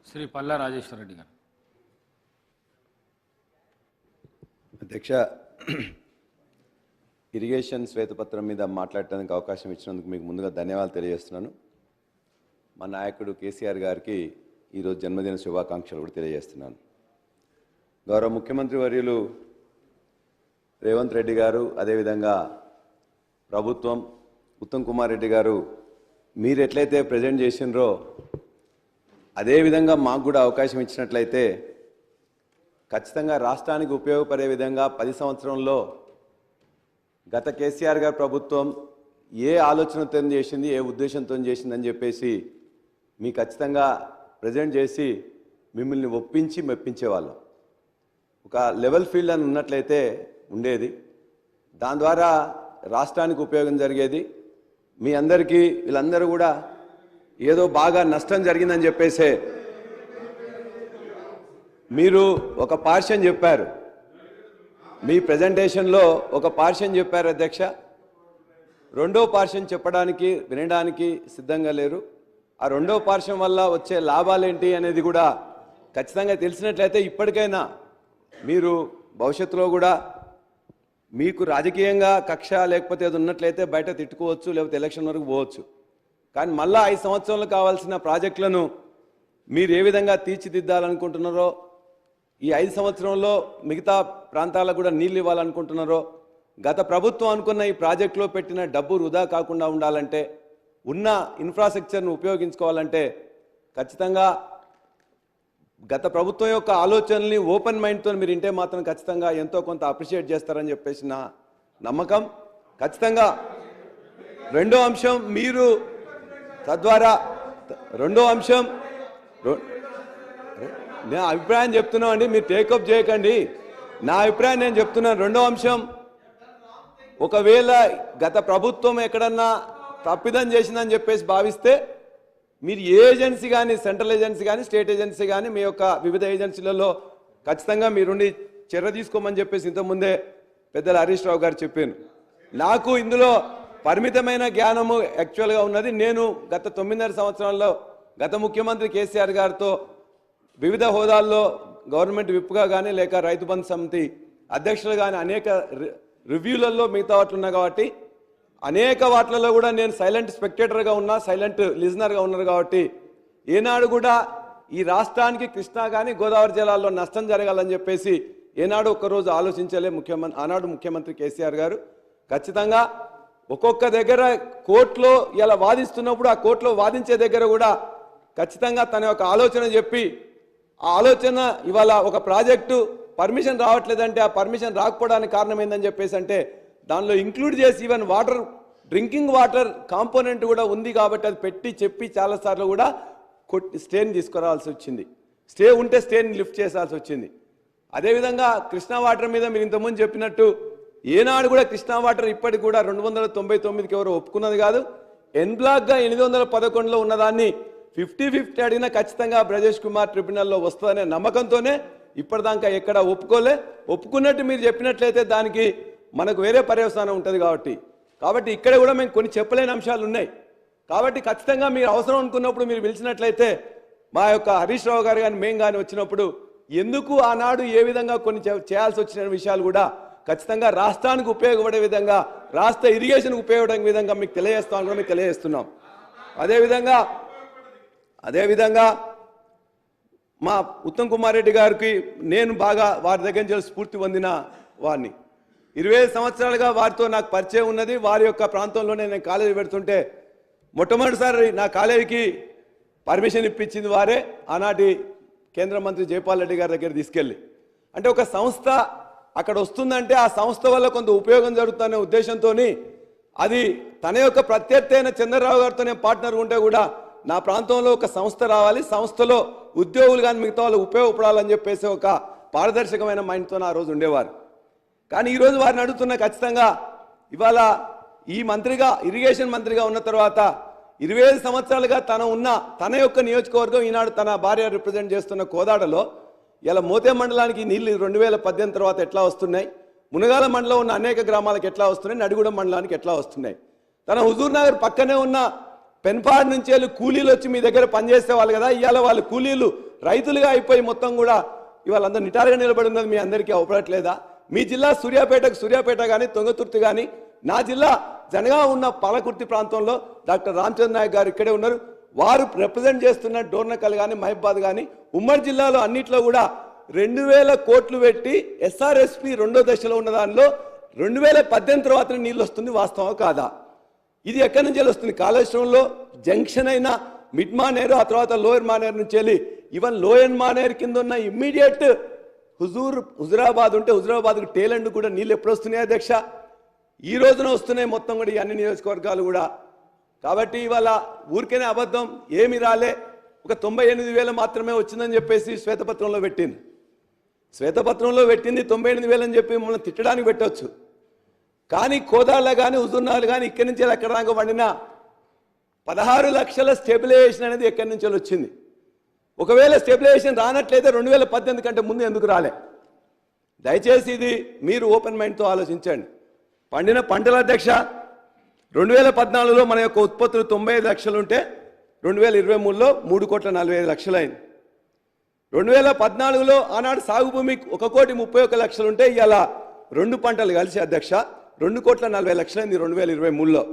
శ్రీ పల్లా రాజేశ్వర రెడ్డి గారు. అధ్యక్ష, ఇరిగేషన్ శ్వేతపత్రం మీద మాట్లాడటానికి అవకాశం ఇచ్చినందుకు మీకు ముందుగా ధన్యవాదాలు తెలియజేస్తున్నాను. మా నాయకుడు కేసీఆర్ గారికి ఈరోజు జన్మదిన శుభాకాంక్షలు కూడా తెలియజేస్తున్నాను. గౌరవ ముఖ్యమంత్రి వర్యులు రేవంత్ రెడ్డి గారు, అదేవిధంగా ప్రభుత్వం, ఉత్తమ్ కుమార్ రెడ్డి గారు మీరు ఎట్లయితే ప్రజెంట్ చేసినరో అదేవిధంగా మాకు కూడా అవకాశం ఇచ్చినట్లయితే ఖచ్చితంగా రాష్ట్రానికి ఉపయోగపడే విధంగా 10 సంవత్సరంలో గత కేసీఆర్ గారి ప్రభుత్వం ఏ ఆలోచనతో చేసింది, ఏ ఉద్దేశంతో చేసిందని చెప్పేసి మీకు ఖచ్చితంగా ప్రజెంట్ చేసి మిమ్మల్ని ఒప్పించి మెప్పించేవాళ్ళం. ఒక లెవెల్ ఫీల్డ్ అని ఉన్నట్లయితే ఉండేది, దాని ద్వారా రాష్ట్రానికి ఉపయోగం జరిగేది. మీ అందరికీ వీళ్ళందరూ కూడా ఏదో బాగా నష్టం జరిగిందని చెప్పేసే మీరు ఒక పార్షన్ చెప్పారు, మీ ప్రజెంటేషన్లో ఒక పార్షన్ చెప్పారు అధ్యక్ష. రెండో పార్షన్ చెప్పడానికి వినడానికి సిద్ధంగా లేరు. ఆ రెండో పార్షన్ వల్ల వచ్చే లాభాలేంటి అనేది కూడా ఖచ్చితంగా తెలిసినట్లయితే ఇప్పటికైనా మీరు భవిష్యత్తులో కూడా మీకు రాజకీయంగా కక్ష లేకపోతే అది ఉన్నట్లయితే బయట తిట్టుకోవచ్చు, లేకపోతే ఎలక్షన్ వరకు పోవచ్చు. కానీ మళ్ళా 5 సంవత్సరాలు కావాల్సిన ప్రాజెక్టులను మీరు ఏ విధంగా తీర్చిదిద్దాలనుకుంటున్నారో, ఈ 5 సంవత్సరంలో మిగతా ప్రాంతాలకు కూడా నీళ్ళు ఇవ్వాలనుకుంటున్నారో, గత ప్రభుత్వం అనుకున్న ఈ ప్రాజెక్టులో పెట్టిన డబ్బు వృధా కాకుండా ఉండాలంటే, ఉన్న ఇన్ఫ్రాస్ట్రక్చర్ను ఉపయోగించుకోవాలంటే ఖచ్చితంగా గత ప్రభుత్వం యొక్క ఆలోచనల్ని ఓపెన్ మైండ్తో మీరు ఇంటే మాత్రం ఖచ్చితంగా ఎంతో కొంత అప్రిషియేట్ చేస్తారని చెప్పేసి నా నమ్మకం. ఖచ్చితంగా రెండో అంశం మీరు తద్వారా రెండో అంశం నేను అభిప్రాయం చెప్తున్నాను అండి, మీరు టేకప్ చేయకండి. నా అభిప్రాయం నేను చెప్తున్నాను. రెండో అంశం, ఒకవేళ గత ప్రభుత్వం ఎక్కడన్నా తప్పిదం చేసిందని చెప్పేసి భావిస్తే మీరు ఏ ఏజెన్సీ కానీ, సెంట్రల్ ఏజెన్సీ కానీ, స్టేట్ ఏజెన్సీ కానీ, మీ యొక్క వివిధ ఏజెన్సీలలో ఖచ్చితంగా మీరుండి చర్య తీసుకోమని చెప్పేసి ఇంతకుముందే పెద్దల హరీష్ రావు గారు చెప్పాను. నాకు ఇందులో పరిమితమైన జ్ఞానము యాక్చువల్గా ఉన్నది. నేను గత 9.5 సంవత్సరాల్లో గత ముఖ్యమంత్రి కేసీఆర్ గారితో వివిధ హోదాల్లో గవర్నమెంట్ విప్గా కానీ, లేక రైతు బంధు సమితి అధ్యక్షులు కానీ అనేక రివ్యూలలో మిగతా వాటిలు ఉన్నా కాబట్టి అనేక వాటిలలో కూడా నేను సైలెంట్ స్పెక్టేటర్గా ఉన్నా, సైలెంట్ లిజనర్గా ఉన్నారు కాబట్టి ఏనాడు కూడా ఈ రాష్ట్రానికి కృష్ణా కానీ గోదావరి జిల్లాల్లో నష్టం జరగాలని చెప్పేసి ఏనాడు ఒక్కరోజు ఆలోచించలే ఆనాడు ముఖ్యమంత్రి కేసీఆర్ గారు. ఖచ్చితంగా ఒక్కొక్క దగ్గర కోర్టులో ఇలా వాదిస్తున్నప్పుడు ఆ కోర్టులో వాదించే దగ్గర కూడా ఖచ్చితంగా తన యొక్క ఆలోచన చెప్పి, ఆ ఆలోచన ఇవాళ ఒక ప్రాజెక్టు పర్మిషన్ రావట్లేదంటే ఆ పర్మిషన్ రాకపోవడానికి కారణం ఏందని చెప్పేసి అంటే దానిలో ఇంక్లూడ్ చేసి even water, drinking water component కూడా ఉంది కాబట్టి అది పెట్టి చెప్పి చాలాసార్లు కూడా స్టేని తీసుకురావాల్సి వచ్చింది. స్టే ఉంటే స్టేని లిఫ్ట్ చేసాల్సి వచ్చింది. అదేవిధంగా కృష్ణా వాటర్ మీద మీరు ఇంతకుముందు చెప్పినట్టు ఏనాడు కూడా కృష్ణా వాటర్ ఇప్పటికి కూడా 299కి ఎవరు ఒప్పుకున్నది కాదు. ఎన్ బ్లాక్గా 811లో ఉన్నదాన్ని 50-50 అడిగినా ఖచ్చితంగా బ్రజేష్ కుమార్ ట్రిబ్యునల్లో వస్తుందనే నమ్మకంతోనే ఇప్పటిదాకా ఎక్కడ ఒప్పుకున్నట్టు మీరు చెప్పినట్లయితే దానికి మనకు వేరే పర్యవసానం ఉంటుంది కాబట్టి ఇక్కడ కూడా మేము కొన్ని చెప్పలేని అంశాలు ఉన్నాయి. కాబట్టి ఖచ్చితంగా మీరు అవసరం అనుకున్నప్పుడు మీరు పిలిచినట్లయితే మా యొక్క హరీష్ రావు గారు కానీ మేము కానీ వచ్చినప్పుడు ఎందుకు ఆనాడు ఏ విధంగా కొన్ని చేయాల్సి వచ్చిన విషయాలు కూడా ఖచ్చితంగా రాష్ట్రానికి ఉపయోగపడే విధంగా, రాష్ట్ర ఇరిగేషన్కి ఉపయోగపడే విధంగా మీకు తెలియజేస్తామని కూడా మీకు తెలియజేస్తున్నాం. అదేవిధంగా మా ఉత్తమ్ కుమార్ రెడ్డి గారికి నేను బాగా వారి దగ్గర నుంచి స్ఫూర్తి పొందిన వారిని. 25 సంవత్సరాలుగా వారితో నాకు పరిచయం ఉన్నది. వారి యొక్క ప్రాంతంలోనే నేను కాలేజీ పెడుతుంటే మొట్టమొదటిసారి నా కాలేజీకి పర్మిషన్ ఇప్పించింది వారే, ఆనాటి కేంద్ర మంత్రి జైపాల్ రెడ్డి గారి దగ్గర తీసుకెళ్ళి. అంటే ఒక సంస్థ అక్కడ వస్తుందంటే ఆ సంస్థ వల్ల కొంత ఉపయోగం జరుగుతుందనే ఉద్దేశంతో అది తన యొక్క ప్రత్యర్థి అయిన చంద్రరావు గారితో నేను పార్ట్నర్ ఉంటే కూడా నా ప్రాంతంలో ఒక సంస్థ రావాలి, సంస్థలో ఉద్యోగులు కానీ మిగతా వాళ్ళు ఉపయోగపడాలని చెప్పేసి ఒక పారదర్శకమైన మైండ్తో ఆ రోజు ఉండేవారు. కానీ ఈరోజు వారిని అడుగుతున్న ఖచ్చితంగా ఇవాళ ఈ మంత్రిగా, ఇరిగేషన్ మంత్రిగా ఉన్న తర్వాత 25 సంవత్సరాలుగా తన యొక్క నియోజకవర్గం ఈనాడు తన భార్య రిప్రజెంట్ చేస్తున్న కోదాడలో ఇలా మోతే మండలానికి నీళ్లు 2018 తర్వాత ఎట్లా వస్తున్నాయి, మునగాల మండలం ఉన్న అనేక గ్రామాలకు ఎట్లా వస్తున్నాయి, నడిగూడెం మండలానికి ఎట్లా వస్తున్నాయి, తన హుజూర్ నగర్ పక్కనే ఉన్న పెన్పాడ్ నుంచి వెళ్ళి కూలీలు వచ్చి మీ దగ్గర పనిచేసే వాళ్ళు కదా, ఇవాళ వాళ్ళు కూలీలు రైతులుగా అయిపోయి మొత్తం కూడా ఇవాళ అందరూ నిటారుగా నిలబడి ఉన్నది మీ అందరికీ అవపడట్లేదా? మీ జిల్లా సూర్యాపేట కానీ తుంగతుర్తి కానీ, నా జిల్లా జనగా ఉన్న పాలకుర్తి ప్రాంతంలో డాక్టర్ రామచంద్ర నాయక్ గారు ఇక్కడే ఉన్నారు. వారు రిప్రజెంట్ చేస్తున్న డోర్నకల్ కానీ మహబాద్ కానీ ఉమ్మడి జిల్లాలో అన్నిట్లో కూడా 2000 కోట్లు పెట్టి ఎస్ఆర్ఎస్పి రెండో దశలో ఉన్న దానిలో 2018 తర్వాత నీళ్ళు వస్తుంది, వాస్తవం కాదా? ఇది ఎక్కడి నుంచి వస్తుంది? కాళేశ్వరంలో జంక్షన్ అయిన మిడ్ మానేరు, ఆ తర్వాత లోయర్ మానేరు నుంచి వెళ్ళి ఈవెన్ లోయర్ మానేరు కింద ఉన్న ఇమ్మీడియట్ హుజురాబాద్ ఉంటే హుజురాబాద్కి టేలెండ్ కూడా నీళ్ళు ఎప్పుడు వస్తున్నాయి అధ్యక్ష? ఈ రోజున వస్తున్నాయి మొత్తం కూడా ఈ అన్ని నియోజకవర్గాలు కూడా. కాబట్టి ఇవాళ ఊరికేనే అబద్ధం ఏమి రాలే, ఒక 98,000 మాత్రమే వచ్చిందని చెప్పేసి శ్వేతపత్రంలో పెట్టింది. శ్వేతపత్రంలో పెట్టింది 98,000 అని చెప్పి మమ్మల్ని తిట్టడానికి పెట్టవచ్చు. కానీ కోదాళ్ళ కానీ హుజూర్నగర్ కానీ ఇక్కడి నుంచి ఎక్కడ దాకా వండిన 16 లక్షల స్టెబిలైజేషన్ అనేది ఎక్కడి నుంచి వచ్చింది. ఒకవేళ స్టెబిలైజేషన్ రానట్లయితే 2018 కంటే ముందు ఎందుకు రాలే? దయచేసి ఇది మీరు ఓపెన్ మైండ్తో ఆలోచించండి. పండిన పంటల అధ్యక్ష 2014లో మన యొక్క ఉత్పత్తులు 95 లక్షలు ఉంటే 2023లో 3,45,00,000 అయింది. 2014లో ఆనాడు సాగు భూమి 1,31,00,000 ఉంటే ఇవాళ 2 పంటలు కలిసి అధ్యక్ష 2,40,00,000 అయింది 2023లో.